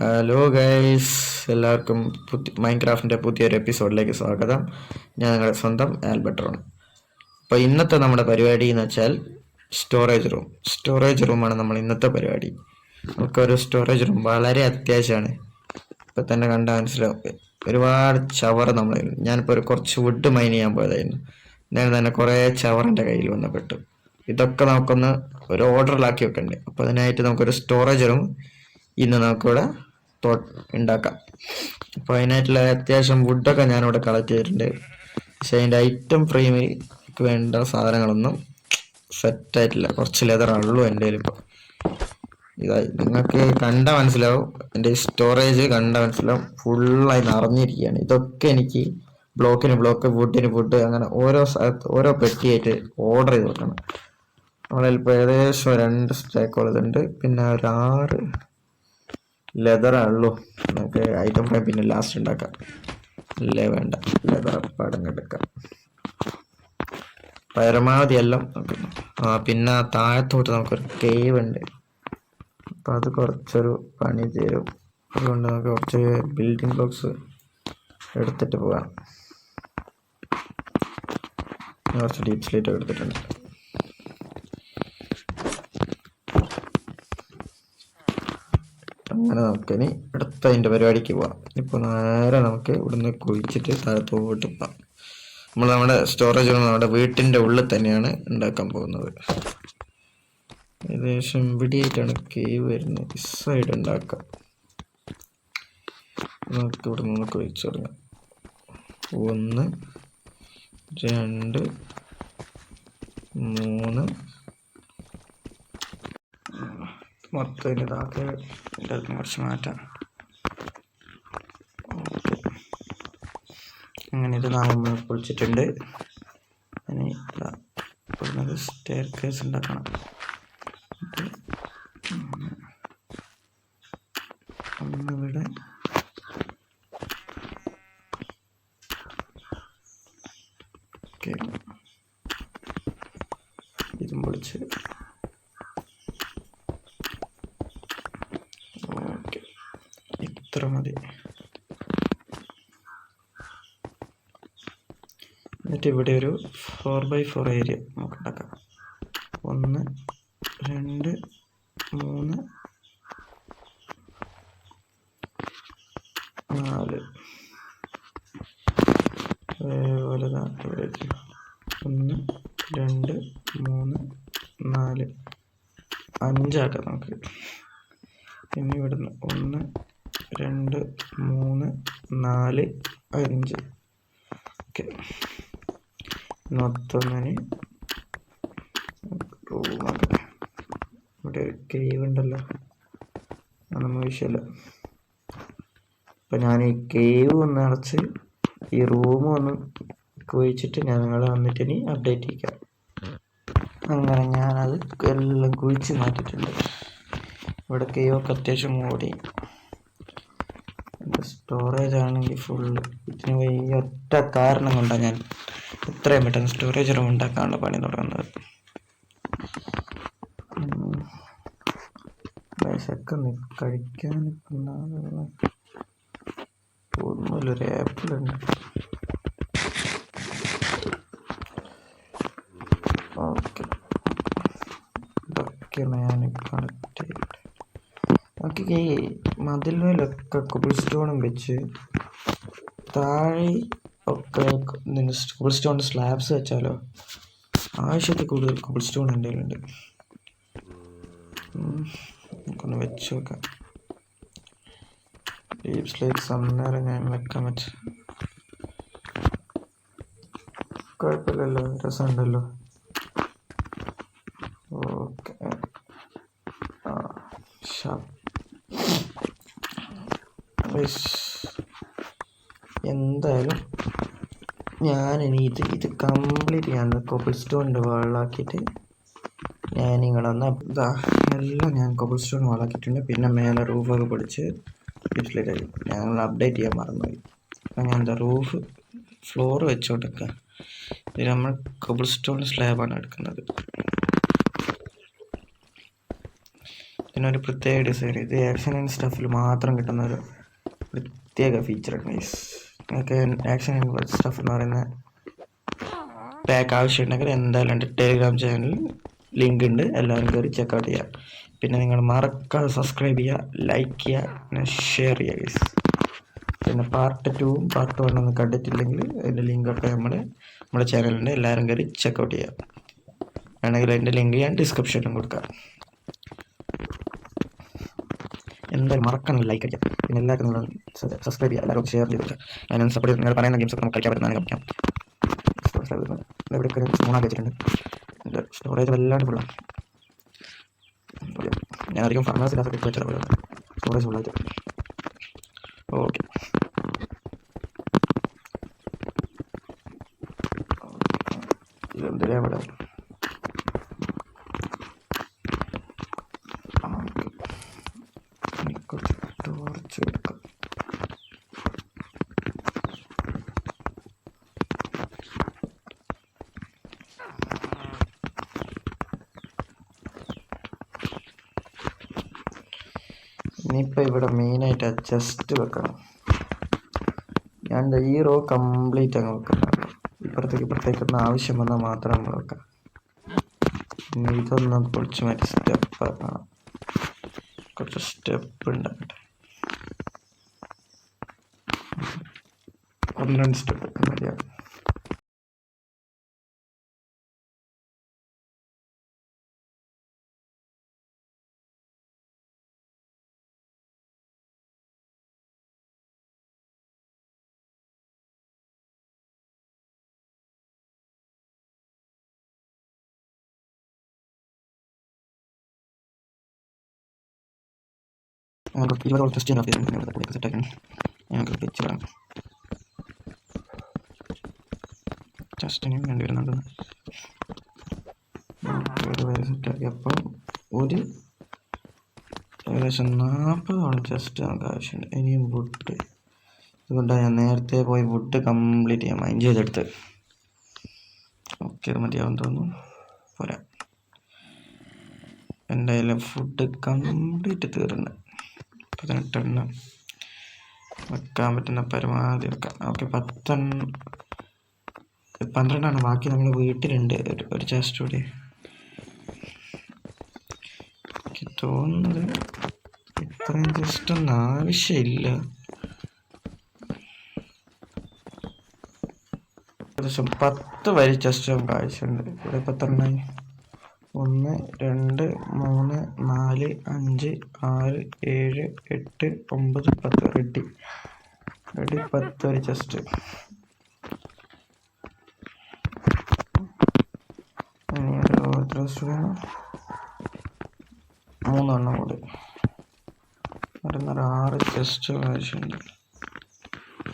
Hello guys, എല്ലാവർക്കും മൈൻക്രാഫ്റ്റിൻ്റെ പുതിയൊരു എപ്പിസോഡിലേക്ക് സ്വാഗതം. ഞാൻ നിങ്ങളുടെ സ്വന്തം ആൽബർട്ടറാണ്. അപ്പോൾ ഇന്നത്തെ നമ്മുടെ പരിപാടി എന്ന് വെച്ചാൽ സ്റ്റോറേജ് റൂമാണ് നമ്മൾ ഇന്നത്തെ പരിപാടി. നമുക്കൊരു സ്റ്റോറേജ് റൂം വളരെ അത്യാവശ്യമാണ്. ഇപ്പം തന്നെ കണ്ടാൽ മനസ്സിലാവും. ഒരുപാട് ചവർ ഞാനിപ്പോൾ കുറച്ച് വുഡ് മൈൻ ചെയ്യാൻ പോയതായിരുന്നു. ഞാൻ തന്നെ കുറേ ചവർ എൻ്റെ കയ്യിൽ വന്നപ്പെട്ടു. ഇതൊക്കെ നമുക്കൊന്ന് ഒരു ഓർഡറിലാക്കി വെക്കണ്ടേ. അപ്പോൾ അതിനായിട്ട് നമുക്കൊരു സ്റ്റോറേജ് റൂം ഇന്ന് നമുക്കിവിടെ ഉണ്ടാക്കാം. അപ്പോൾ അതിനായിട്ടുള്ള അത്യാവശ്യം വുഡൊക്കെ ഞാനിവിടെ കളക്ട് ചെയ്തിട്ടുണ്ട്. പക്ഷെ അതിൻ്റെ ഐറ്റം ഫ്രെയിമിലേക്ക് വേണ്ട സാധനങ്ങളൊന്നും സെറ്റായിട്ടില്ല. കുറച്ച് ലെതറുള്ളൂ എൻ്റെ കയ്യിൽ. ഇപ്പോൾ ഇതായി നിങ്ങൾക്ക് കണ്ടാൽ മനസ്സിലാവും. എൻ്റെ സ്റ്റോറേജ് കണ്ടാൽ മനസ്സിലാവും. ഫുള്ളായി നിറഞ്ഞിരിക്കുകയാണ്. ഇതൊക്കെ എനിക്ക് ബ്ലോക്കിന് ബ്ലോക്ക്, വുഡിന് വുഡ്, അങ്ങനെ ഓരോ സ്ഥലത്ത് ഓരോ പെട്ടിയായിട്ട് ഓർഡർ ചെയ്ത് വെക്കണം. നമ്മളിപ്പോൾ ഏകദേശം 2 സ്റ്റാക്കോളം ഉണ്ട്. പിന്നെ ഒരു 6 ലെതറുള്ളൂ. നമുക്ക് ഐറ്റം ഫ്രെയിം പിന്നെ ലാസ്റ്റ് ഉണ്ടാക്കാം. അല്ലേ വേണ്ട, ലെതർ പടങ്ങെടുക്കാം പരമാവധി എല്ലാം നോക്കുന്നു. പിന്നെ താഴത്തോട്ട് നമുക്കൊരു കേവ് ഉണ്ട്. അപ്പം അത് കുറച്ചൊരു പണി തരും. അതുകൊണ്ട് നമുക്ക് കുറച്ച് ബിൽഡിംഗ് ബ്ലോക്സ് എടുത്തിട്ട് പോകാം. കുറച്ച് ഡീപ് സ്ലേറ്റ് എടുത്തിട്ടുണ്ട്. അങ്ങനെ നമുക്കിനി അടുത്ത അതിൻ്റെ പരിപാടിക്ക് പോവാം. ഇപ്പോൾ നേരെ നമുക്ക് ഇവിടുന്ന് കുഴിച്ചിട്ട് താഴത്തോട്ട് പോകാം. നമ്മുടെ സ്റ്റോറേജ് റൂം നമ്മുടെ വീട്ടിൻ്റെ ഉള്ളിൽ തന്നെയാണ് ഉണ്ടാക്കാൻ പോകുന്നത്. ഏകദേശം ഇവിടെയായിട്ടാണ് കേവ് വരുന്നത്. ഈ സൈഡ് ഉണ്ടാക്കാം. നമുക്ക് ഇവിടെ നിന്ന് കുഴിച്ചു തുടങ്ങാം. 1 2 3 മൊത്തം ഇതാക്കി കുറച്ച് മാറ്റാം. അങ്ങനെ ഇത് നമ്മൾ പൊളിച്ചിട്ടുണ്ട്. ഇനി സ്റ്റെയർ കേസ് ഉണ്ടാക്കണം. ഒന്നിവിടെ ഇതും പൊളിച്ച് ഇത്ര മതി. എന്നിട്ട് ഇവിടെ ഒരു 4x4 ഏരിയ നമുക്ക് ഉണ്ടാക്കാം. 1 2 3 4 അതേപോലെ 1 2 3 4 5 ആക്കാം നമുക്ക്. പിന്നെ ഇവിടുന്ന് 1 2 3 4 5. ഓക്കെ, മൊത്തം റൂമൊക്കെ ഇവിടെ ഒരു കേവ് ഉണ്ടല്ലോ, അതൊന്നും വിഷയമല്ല. അപ്പം ഞാൻ ഈ കേവ് ഒന്ന് അടച്ച് ഈ റൂം ഒന്ന് കുഴിച്ചിട്ട് ഞാൻ നിങ്ങളെ വന്നിട്ട് ഇനി അപ്ഡേറ്റ് ചെയ്യാം. അങ്ങനെ ഞാനത് എല്ലാം കുഴിച്ച് മാറ്റിയിട്ടുണ്ട്. ഇവിടെ കേവൊക്കെ അത്യാവശ്യം കൂടി. സ്റ്റോറേജ് ആണെങ്കിൽ ഫുള്ള്. ഇതിന് ഈ ഒറ്റ കാരണം കൊണ്ടാണ് ഞാൻ എത്രയും പെട്ടെന്ന് സ്റ്റോറേജ് റൂം ഉണ്ടാക്കാനുള്ള പണി തുടങ്ങുന്നത്. പൈസക്ക് കഴിക്കാൻ ഒന്നുമില്ലൊരു ആപ്പിളുണ്ട്. ഓക്കെ, ഇതൊക്കെ ഞാൻ കണക്ട് ചെയ്തിട്ട് നമുക്ക് ഈ മതിലിലൊക്കെ കോബിൾ സ്റ്റോണും വെച്ച് താഴെ ഒക്കെ കോബിൾ സ്റ്റോൺ സ്ലാബ്സ് വെച്ചാലോ. ആവശ്യത്തിൽ കൂടുതൽ കോബിൾ സ്റ്റോൺ എൻ്റെ കയ്യിലുണ്ട്. നമുക്കൊന്ന് വെച്ച് നോക്കാം. ഡീപ് സ്ലേറ്റ്സ് അന്നേരം ഞാൻ വെക്കാൻ പറ്റും. കുഴപ്പമില്ലല്ലോ, രസമുണ്ടല്ലോ. ഓക്കെ, എന്തായാലും ഞാനിനി ഇത് കംപ്ലീറ്റ് ഞാൻ കോബിൾ സ്റ്റോണിൻ്റെ വെള്ളമാക്കിയിട്ട് ഞാൻ നിങ്ങളൊന്ന് എല്ലാം ഞാൻ കോബിൾ സ്റ്റോൺ വെള്ളമാക്കിയിട്ടുണ്ട്. പിന്നെ മേലെ റൂഫൊക്കെ പൊടിച്ച് ഡിസ്പ്ലേറ്റ് ഞങ്ങൾ അപ്ഡേറ്റ് ചെയ്യാൻ മറന്നുപോയി. അപ്പം ഞാൻ റൂഫ് ഫ്ലോർ വെച്ചോട്ടൊക്കെ ഇത് നമ്മൾ കോബിൾ സ്റ്റോൺ സ്ലാബാണ് എടുക്കുന്നത്. പിന്നെ ഒരു പ്രത്യേക ഡിസൈൻ, ഇത് ആക്ഷൻ ആൻഡ് സ്റ്റഫിൽ മാത്രം കിട്ടുന്ന ഒരു പ്രത്യേക ഫീച്ചറാണ് ഗൈസ്. നിങ്ങൾക്ക് ആക്ഷൻ ആൻഡ് സ്റ്റഫ് എന്ന് പറയുന്ന പാക്ക് ആവശ്യമുണ്ടെങ്കിൽ എന്തായാലും എൻ്റെ ടെലിഗ്രാം ചാനലിൽ ലിങ്ക് ഉണ്ട്, എല്ലാവരും കയറി ചെക്കൗട്ട് ചെയ്യുക. പിന്നെ നിങ്ങൾ മറക്കാതെ സബ്സ്ക്രൈബ് ചെയ്യുക, ലൈക്ക് ചെയ്യുക, പിന്നെ ഷെയർ ചെയ്യുക ഗൈസ്. പിന്നെ പാർട്ട് 2ഉം പാർട്ട് 1 ഒന്നും കണ്ടിട്ടില്ലെങ്കിൽ അതിൻ്റെ ലിങ്കൊക്കെ നമ്മുടെ ചാനലുണ്ട്, എല്ലാവരും കയറി ചെക്കൗട്ട് ചെയ്യുക. വേണമെങ്കിൽ അതിൻ്റെ ലിങ്ക് ഞാൻ ഡിസ്ക്രിപ്ഷനിലും കൊടുക്കാം. എന്തായാലും മറക്കണം ലൈക്ക് അടിക്കാം. പിന്നെ എല്ലാവർക്കും നിങ്ങൾ സബ്സ്ക്രൈബ് ചെയ്യുക, എല്ലാവരും ഷെയർ ചെയ്ത് കൊടുക്കുക. ഞാൻ സപ്പോർട്ട് നിങ്ങൾ പറയുന്ന ഗെയിംസൊക്കെ നമുക്ക് കളിക്കാൻ പറ്റുന്നതാണ് കളിക്കാം. ഇവിടെയൊക്കെ ഫോണാക്കി വെച്ചിട്ടുണ്ട്, എൻ്റെ സ്റ്റോറേജ് വല്ലാണ്ട് ഫുള്ളാണ്. ഞാൻ അധികം ഫാർമേഴ്സ് ക്ലാസ്സൊക്കെ ഇട്ട് വെച്ചാൽ സ്റ്റോറേജ് ഫുള്ളായിട്ട്. ഓക്കെ, ഇതെന്തിനാ ഇവിടെ കുറച്ച് ടോർച്ച് എടുക്കാം. ഇനിയിപ്പോൾ ഇവിടെ മെയിനായിട്ട് ചെസ്റ്റ് വെക്കണം. ഞാൻ ഈ റോ കംപ്ലീറ്റ് അങ്ങ് വെക്കുന്നുള്ളൂ. ഇപ്പുറത്തേക്കൊന്നും ആവശ്യം വന്നാൽ മാത്രം നമ്മൾ വെക്കാം. പിന്നെ ഇതൊന്നും പൊളിച്ച് മാറ്റി സ്റ്റെപ്പ് ആക്കണം. കുറച്ച് സ്റ്റെപ്പ് ഉണ്ടാക്കട്ടെ, 12 സ്റ്റെപ്പ് മതിയാവും. ഞങ്ങൾക്ക് 20 ടെസ്റ്റ് ചെയ്യാൻ സെറ്റാക്കണം. ഞങ്ങൾക്ക് പിച്ച് വേണം, ടെസ്റ്റിനും വേണ്ടി വരുന്നുണ്ട്. സെറ്റാക്കി അപ്പോൾ ഒരു ഏകദേശം 40 ചെസ്റ്റ് നമുക്ക് ആവശ്യമുണ്ട്. ഇനിയും വുഡ്, അതുകൊണ്ടാണ് ഞാൻ നേരത്തെ പോയി വുഡ് കംപ്ലീറ്റ് ചെയ്യാൻ മൈൻഡ് ചെയ്തെടുത്ത്. ഓക്കെ, അത് മതിയാവും തോന്നുന്നു, പോരാ. എൻ്റെ കയ്യിൽ ഫുഡ് കംപ്ലീറ്റ് തീർന്ന് 18 എണ്ണം വെക്കാൻ പറ്റുന്ന പരമാവധി വെക്കാം. ഓക്കെ, 12 ബാക്കി നമ്മൾ വീട്ടിലുണ്ട്. ഒരു ചെസ്റ്റ് കൂടി. എനിക്ക് തോന്നുന്നത് ഇത്രയും ചെസ്റ്റ് ഒന്നും ആവശ്യമില്ല. ഏകദേശം 10 വരി ചെസ്റ്റ് നമുക്ക് ആവശ്യമുണ്ട്. ഇവിടെ 10 എണ്ണമായി. 1 2 3 4 5 6 7 8 9 10 റെഡി 10 ഒരു ചെസ്റ്റ്. വേണം 3 എണ്ണം കൂടി. 6 ചെസ്റ്റ് ആവശ്യമുണ്ട്.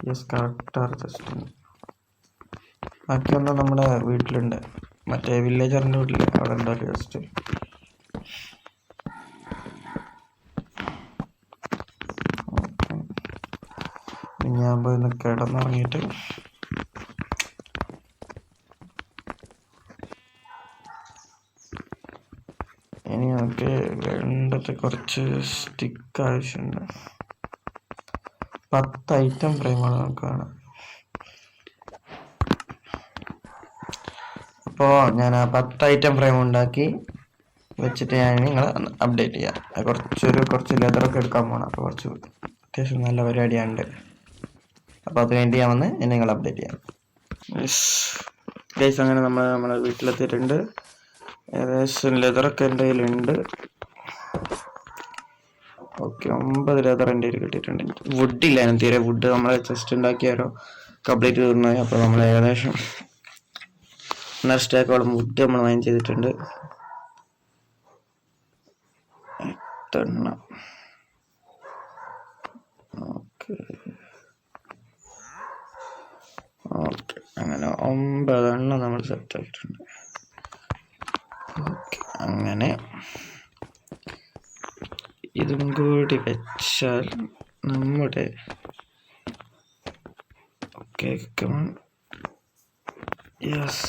യെസ്, കറക്റ്റ് 6 ചെസ്റ്റ് ഉണ്ട്. ബാക്കിയൊന്നും നമ്മുടെ വീട്ടിലുണ്ട്, മറ്റേ വില്ലേജറിൻ്റെ വീട്ടിൽ അവിടെ ഉണ്ടോ ചെസ്റ്റ്. ഞാൻ പോയി ഒന്ന് കിടന്നുറങ്ങിയിട്ട് ഇനി നമുക്ക് വേണ്ടത് കുറച്ച് സ്റ്റിക്ക് ആവശ്യമുണ്ട്. 10 ഐറ്റം ഫ്രെയിമാണ് നമുക്ക് വേണം. അപ്പോൾ ഞാൻ ആ 10 ഐറ്റം ഫ്രെയിം ഉണ്ടാക്കി വെച്ചിട്ട് ഞാൻ നിങ്ങളെ അപ്ഡേറ്റ് ചെയ്യാം. കുറച്ച് ലെതറൊക്കെ എടുക്കാൻ പോകണം. അപ്പോൾ കുറച്ച് അത്യാവശ്യം നല്ല പരിപാടിയുണ്ട്. അപ്പോൾ അതിനുവേണ്ടി ഞാൻ വന്ന് നിങ്ങൾ അപ്ഡേറ്റ് ചെയ്യാം. ഗൈസ്, അങ്ങനെ നമ്മളെ വീട്ടിലെത്തിയിട്ടുണ്ട്. ഏകദേശം ലെതറൊക്കെ എൻ്റെ കയ്യിലുണ്ട്. ഓക്കെ, 9 ലെതർ എൻ്റെ കയ്യിൽ കിട്ടിയിട്ടുണ്ട്. വുഡില്ല, ഞാൻ തീരെ വുഡ് നമ്മളെ ചെസ്റ്റ് ഉണ്ടാക്കിയാലോ കംപ്ലീറ്റ് തീർന്നായി. അപ്പോൾ നമ്മൾ ഏകദേശം സ്റ്റാക്കോളം വുഡ് നമ്മൾ മൈൻ ചെയ്തിട്ടുണ്ട്. 8 എണ്ണം. ഓക്കെ, അങ്ങനെ 9 എണ്ണം നമ്മൾ സെറ്റ് ആക്കിയിട്ടുണ്ട്. ഓക്കെ, അങ്ങനെ ഇതും കൂടി വെച്ചാൽ നമ്മുടെ യെസ്,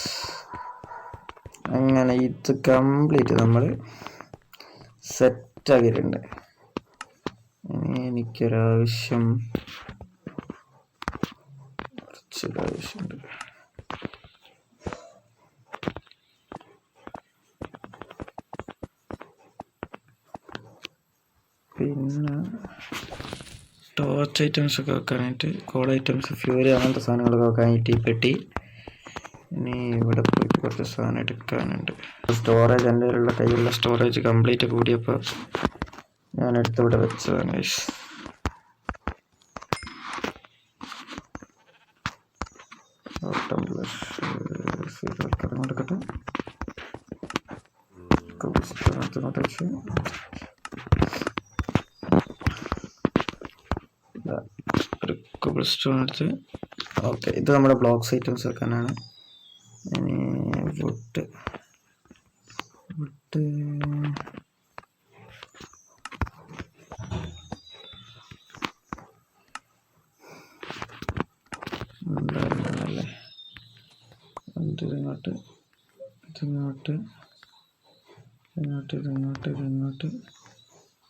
അങ്ങനെ ഇത് കംപ്ലീറ്റ് നമ്മൾ സെറ്റ് സെറ്റാക്കിയിട്ടുണ്ട്. ഇനി എനിക്കൊരാവശ്യമുണ്ട്. പിന്നെ ടോർച്ച് ഐറ്റംസ് ഒക്കെ വെക്കാനായിട്ട്, കോൾ ഐറ്റംസ്, ഫ്യൂരി അങ്ങനത്തെ സാധനങ്ങളൊക്കെ വെക്കാനായിട്ട് ഈ പെട്ടി. ഇനി ഇവിടെ പോയി കുറച്ച് സാധനം എടുക്കാനുണ്ട്. സ്റ്റോറേജ് എൻ്റെ കയ്യിലുള്ള സ്റ്റോറേജ് കംപ്ലീറ്റ് കൂടിയപ്പോൾ ഞാൻ എടുത്തിവിടെ വെച്ചതാണ് ഗൈസ്. കൊടുക്കട്ടെ. വെച്ച് ഒരു കോബിൾ സ്റ്റോൺ എടുത്ത്. ഓക്കെ, ഇത് നമ്മുടെ ബ്ലോക്സ് ഐറ്റംസ് വെക്കാനാണ്. ഇനി വുഡ് ഉണ്ടായിരുന്നല്ലേ. ഇതിങ്ങോട്ട് ഇതിങ്ങോട്ട് ഇങ്ങോട്ട് ഇതിങ്ങോട്ട് ഇതിങ്ങോട്ട്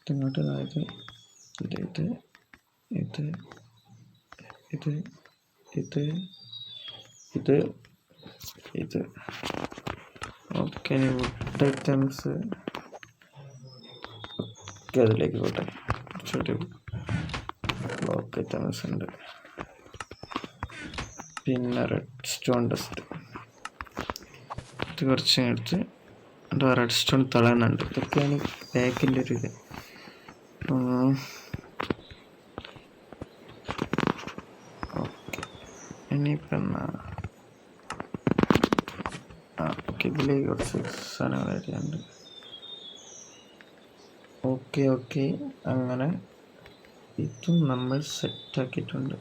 ഇതിങ്ങോട്ട്, അതായത് ഇത് ഇത് ഇത് ഇത് ഇത് ഇത് ഇത്. ഓക്കെ, വുഡ് ഐറ്റംസ് ഒക്കെ അതിലേക്ക് പോട്ടെ. കുറച്ചൊരു ബ്ലോക്ക് ഐറ്റംസ് ഉണ്ട്. പിന്നെ റെഡ് സ്റ്റോൺ ഡസ്റ്റ് ഇത് കുറച്ച് എടുത്ത്. റെഡ് സ്റ്റോൺ തളയുന്നുണ്ട്. ഇതൊക്കെയാണ് പാക്കിൻ്റെ ഒരു ഇത്. ഓക്കെ, ഇനിയിപ്പം എന്നാ ഓക്കെ, ഇതിലേക്ക് കുറച്ച് സാധനങ്ങൾ വരികയുണ്ട്. ഓക്കെ, അങ്ങനെ ഇതും നമ്മൾ സെറ്റാക്കിയിട്ടുണ്ട്.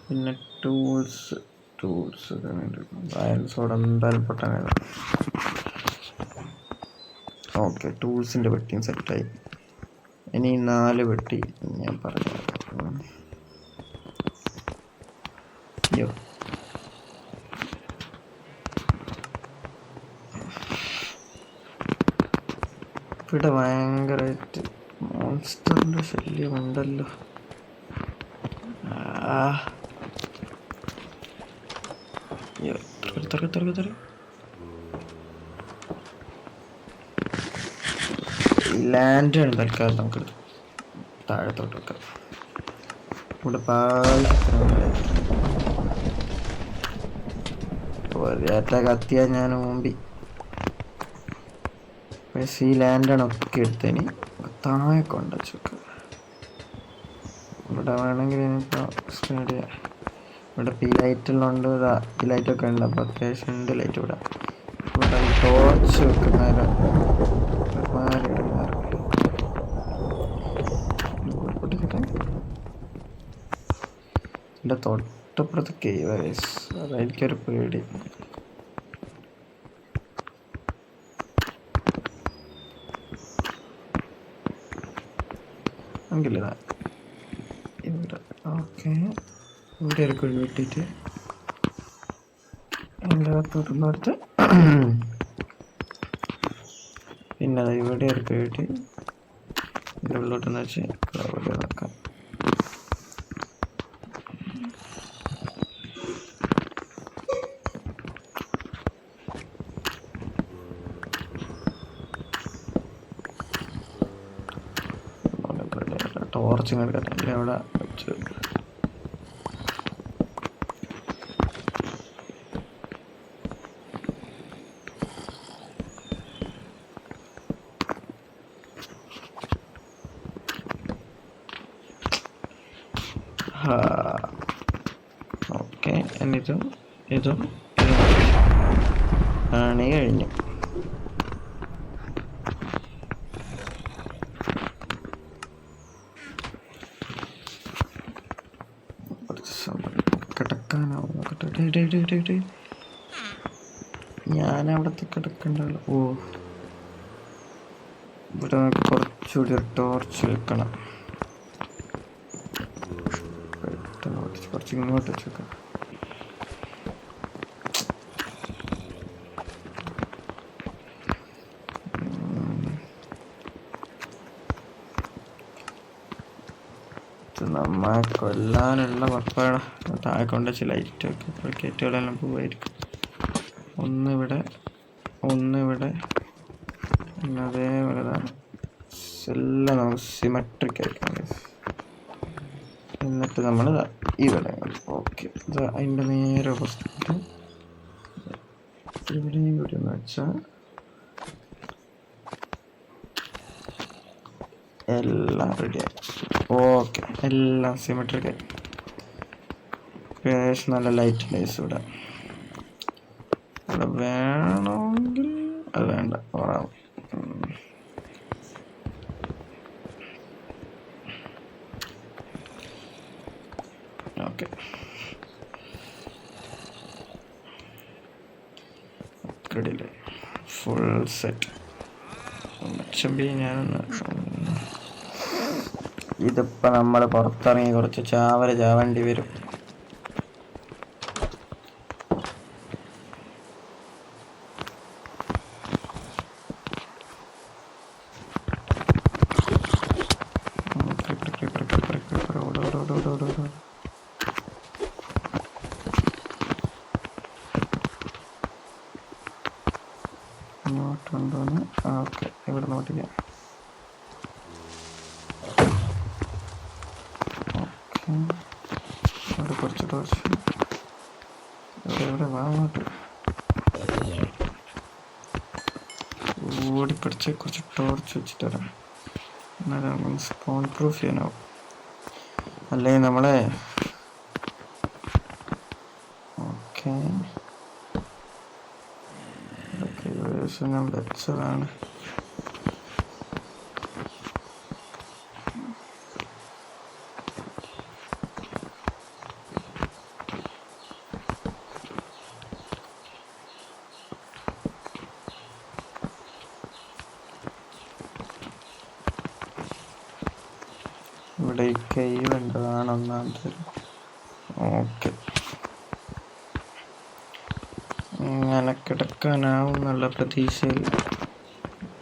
പിന്നെ ടൂൾസ് സോഡ എന്തായാലും പൊട്ടാനാണ്. ഓക്കെ, ടൂൾസിൻ്റെ പെട്ടിയും സെറ്റായി. ഇനി 4 പെട്ടി ഞാൻ പറഞ്ഞു. ഇവിടെ ഭയങ്കരമായിട്ട് മോൺസ്റ്ററിൻ്റെ ശല്യമുണ്ടല്ലോ. ലാൻഡാണ് തൽക്കാലം നമുക്ക് താഴത്തോട്ട് വെക്കാം. ഇവിടെ ഒരേറ്റ കത്തിയാ ഞാൻ മുമ്പി. പക്ഷേ ഈ ലാൻഡാണ് ഒക്കെ എടുത്തതിന് താഴെ കൊണ്ടുവച്ചൊക്കെ. ഇവിടെ വേണമെങ്കിൽ ഇനിയിപ്പോൾ സ്പീഡ് ചെയ്യാം. ഇവിടെ ഈ ലൈറ്റുള്ളതുകൊണ്ട് ഈ ലൈറ്റൊക്കെ ഉണ്ട്. അപ്പോൾ അത്യാവശ്യം ഉണ്ട് ലൈറ്റ്. ഇവിടെ ടോർച്ച് വെക്കുന്നവരെ എൻ്റെ തൊട്ടപ്പുറത്ത് കേവ്. അതെനിക്കൊരു പേടി. എങ്കിലിതാ ഇവിടെ. ഓക്കെ, ഇവിടെ ഒരു കുഴി വെട്ടിയിട്ട് എൻ്റെ അകത്തോട്ടൊന്നെടുത്ത്. പിന്നെ ഇവിടെ ഒരു കുഴി വെട്ടി ഇതിൻ്റെ ഉള്ളിലോട്ടെന്ന് വെച്ച് അവിടെ വെക്കാം. ടോർച്ച് എടുക്കട്ടെ. അവിടെ വെച്ച് ഓക്കെ. എന്നിട്ടും ഇതും ആണ് കഴിഞ്ഞു. കിടക്കാനാവും നോക്കട്ടെ. ഞാനവിടത്തെ കിടക്കണ്ടല്ലോ. ഇവിടെ നമുക്ക് കുറച്ചുകൂടി ഒരു ടോർച്ച് വെക്കണം. കുറച്ച് ഇങ്ങോട്ട് വെച്ചേക്കാം. നമ്മളെ കൊല്ലാനുള്ള പപ്പട താഴെ കൊണ്ട് വെച്ച് ലൈറ്റൊക്കെ ക്രിക്കറ്റുകളെല്ലാം പോവായിരിക്കും. ഒന്നിവിടെ പിന്നെ അതേപോലെ തന്നെ എല്ലാം നമുക്ക് സിമെട്രിക് ആയിരിക്കും. എന്നിട്ട് നമ്മൾ ഇവിടെ ഓക്കെ അതിൻ്റെ നേരെ ഓപ്പോസിറ്റ് ഇവിടെയും കൂടി എന്ന് വെച്ചാൽ എല്ലാം റെഡിയായി. ഓക്കെ, എല്ലാം സിമെട്രിക് ആയി. അത്യാവശ്യം നല്ല ലൈറ്റ് ലൈസ് ഇവിടെ വേണമെങ്കിൽ അത് വേണ്ട, ഓറാവും. ഓക്കെ, റെഡിയല്ലേ? Full set. ഇതിപ്പോൾ നമ്മൾ പുറത്തിറങ്ങി കുറച്ച് ചാവേണ്ടി വരും. ഇങ്ങോട്ടുണ്ടോന്ന് ഓക്കെ, ഇവിടെ നോട്ടിക്കാം. ഓക്കെ, അവിടെ കുറച്ച് ടോർച്ച് ഇവിടെ വാങ്ങോട്ട് ഓടിപ്പിടിച്ച് കുറച്ച് ടോർച്ച് വെച്ചിട്ട് വരാം. എന്നാലും സ്പോൺ പ്രൂഫ് ചെയ്യാനാവും. അല്ലെങ്കിൽ നമ്മളെ ഓക്കെ ഞാൻ വെച്ചതാണ്. ഇവിടെ ഈ കൈവ് ഉണ്ടതാണ് ഒന്നാമത്തെ. ഓക്കെ, ഇങ്ങനെ കിടക്കാനാവും എന്നുള്ള പ്രതീക്ഷയിൽ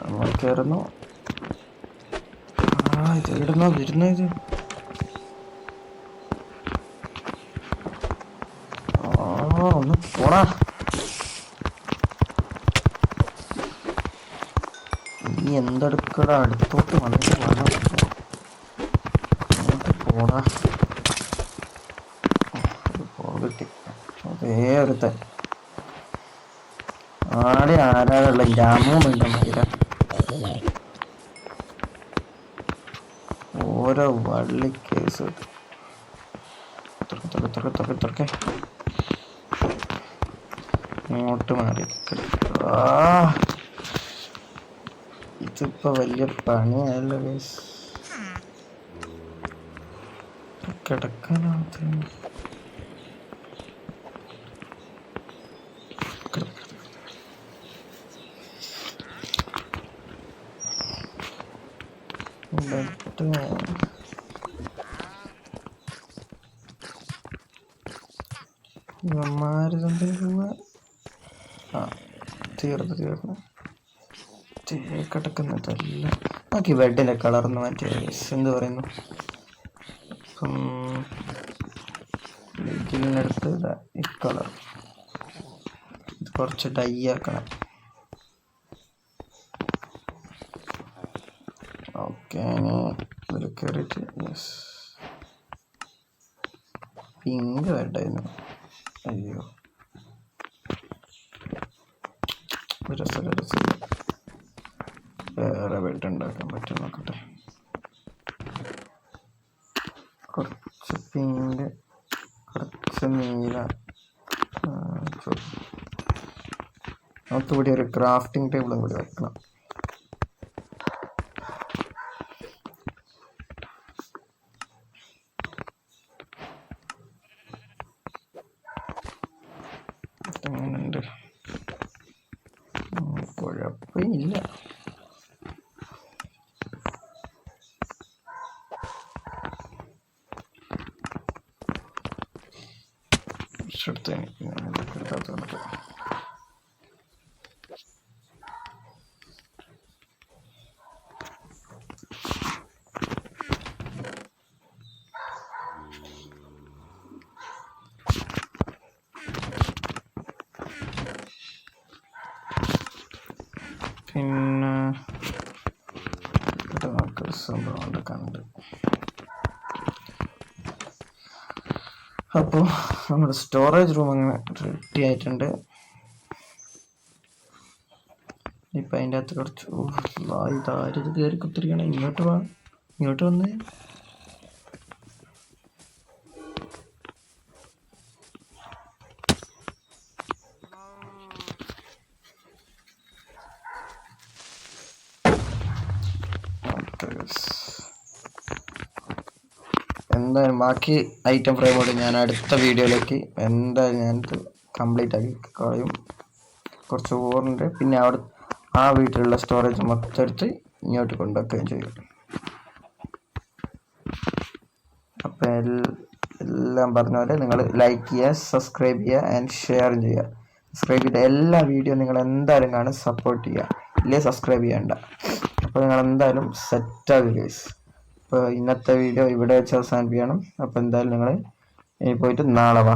നമ്മൾ കയറുന്നു. ഇത് എവിടുന്നോ വരുന്ന ഇത്? ഒന്ന് പോടാ. നീ എന്തെടുക്കടാ? അടുത്തോട്ട് വന്നിട്ട് വേണം. പോടാ. കിട്ടി അതേ ഒരുത്തൻ. ആരാളുള്ള ജാമുണ്ട് മൈര. ഓരോ വള്ളി കേസ് തുറക്കെ ഇങ്ങോട്ട് മാറി. ഇതിപ്പോ വലിയ പണിയായല്ലോ കേസ്. കിടക്കാനാവത്തെ തീർന്നു കിടക്കുന്നതല്ല. നോക്കി ബെഡിന്റെ കളർന്ന് മാറ്റിയ എന്ത് പറയുന്നു? ഇതിനടുത്ത് ഈ കളർ ഇത് കുറച്ച് ഡൈ ആക്കണം. ഓക്കെ, ഇതിൽ കയറിയിട്ട് യെസ് പിങ്ക് വേണ്ടായിരുന്നു. അയ്യോ, രസമില്ല. വേറെ ബെഡ് ഉണ്ടാക്കാൻ പറ്റും നോക്കട്ടെ. കുറച്ച് പിങ്ക്, കുറച്ച് നീല. നമുക്കിവിടെ ഒരു ക്രാഫ്റ്റിംഗ് ടേബിളും കൂടി വെക്കണം. എങ്ങനെയുണ്ട്? കുഴപ്പമില്ല. എടുത്ത് സംഭവം കണ്ട്. അപ്പോൾ നമ്മുടെ സ്റ്റോറേജ് റൂം അങ്ങനെ റെഡി ആയിട്ടുണ്ട്. ഇപ്പം അതിൻ്റെ അകത്ത് കുറച്ച് ഇതാരത് കയറി കുത്തിരിക്കണം. ഇങ്ങോട്ട് വന്നേ. എന്തായാലും ബാക്കി ഐറ്റം ഫ്രെയിമോട് ഞാൻ അടുത്ത വീഡിയോയിലേക്ക് എന്തായാലും ഞാനിത് കംപ്ലീറ്റ് ആക്കി കളയും. കുറച്ച് ഓറുണ്ട്. പിന്നെ അവിടെ ആ വീട്ടിലുള്ള സ്റ്റോറേജ് മൊത്തം എടുത്ത് ഇങ്ങോട്ട് കൊണ്ടുവയ്ക്കുകയും ചെയ്യും. അപ്പം എല്ലാം പറഞ്ഞ പോലെ നിങ്ങൾ ലൈക്ക് ചെയ്യുക, സബ്സ്ക്രൈബ് ചെയ്യുക ആൻഡ് ഷെയർ ചെയ്യുക. സബ്സ്ക്രൈബ് ചെയ്ത എല്ലാ വീഡിയോ നിങ്ങൾ എന്തായാലും കാണും, സപ്പോർട്ട് ചെയ്യുക. ഇല്ലേ സബ്സ്ക്രൈബ് ചെയ്യണ്ട. അപ്പോൾ നിങ്ങൾ എന്തായാലും സെറ്റാകും ഗൈസ്. അപ്പോൾ ഇന്നത്തെ വീഡിയോ ഇവിടെ വെച്ച് അവസാനിപ്പിക്കണം. അപ്പോൾ എന്തായാലും നിങ്ങൾ ഇനി പോയിട്ട് നാളെ വാ.